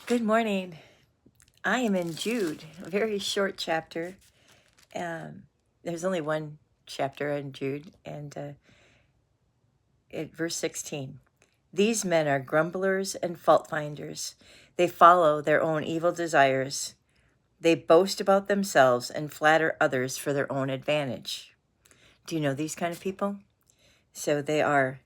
Good morning. I am in Jude, a very short chapter. There's only one chapter in Jude, and at verse 16. These men are grumblers and fault finders. They follow their own evil desires. They boast about themselves and flatter others for their own advantage. Do you know these kind of people? So they are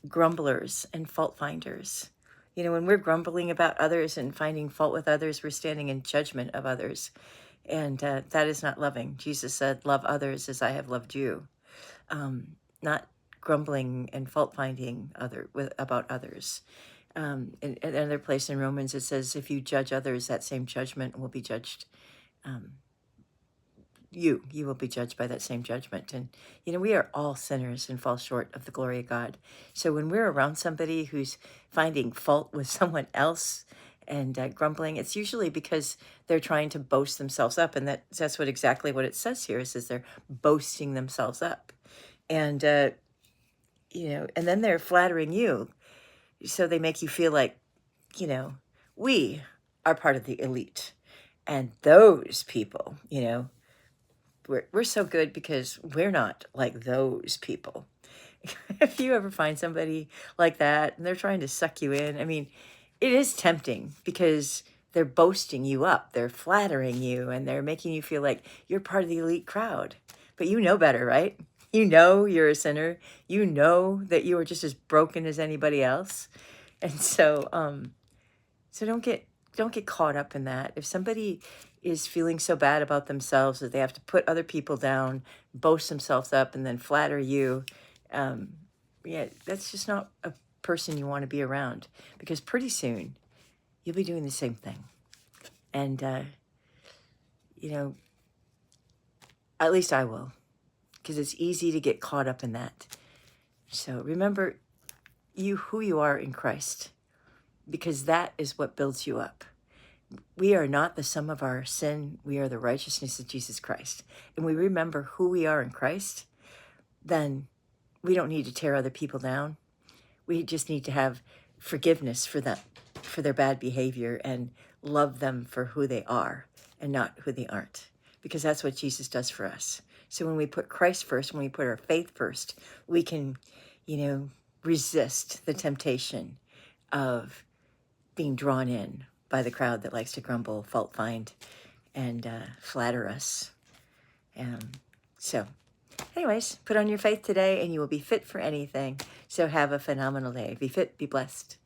grumblers and fault finders. You know, when we're grumbling about others and finding fault with others, we're standing in judgment of others. And that is not loving. Jesus said, love others as I have loved you. Not grumbling and fault finding about others. In another place in Romans, it says, if you judge others, that same judgment will be judged. You will be judged by that same judgment. And, you know, we are all sinners and fall short of the glory of God. So when we're around somebody who's finding fault with someone else and grumbling, it's usually because they're trying to boast themselves up. And that's exactly what it says here. It says they're boasting themselves up. And, you know, and then they're flattering you. So they make you feel like, you know, we are part of the elite. And those people, you know, we're so good because we're not like those people. If you ever find somebody like that and they're trying to suck you in, I mean, it is tempting because they're boasting you up, they're flattering you, and they're making you feel like you're part of the elite crowd. But you know better, right? You know you're a sinner. You know that you are just as broken as anybody else. And so don't get caught up in that. If somebody is feeling so bad about themselves that they have to put other people down, boast themselves up, and then flatter you, yeah, that's just not a person you want to be around, because pretty soon you'll be doing the same thing. And, you know, at least I will, because it's easy to get caught up in that. So remember who you are in Christ, because that is what builds you up. We are not the sum of our sin. We are the righteousness of Jesus Christ. And we remember who we are in Christ, then we don't need to tear other people down. We just need to have forgiveness for them, for their bad behavior, and love them for who they are and not who they aren't, because that's what Jesus does for us. So when we put Christ first, when we put our faith first, we can, you know, resist the temptation of being drawn in by the crowd that likes to grumble, fault find, and flatter us. So anyways, put on your faith today and you will be fit for anything. So have a phenomenal day. Be fit, be blessed.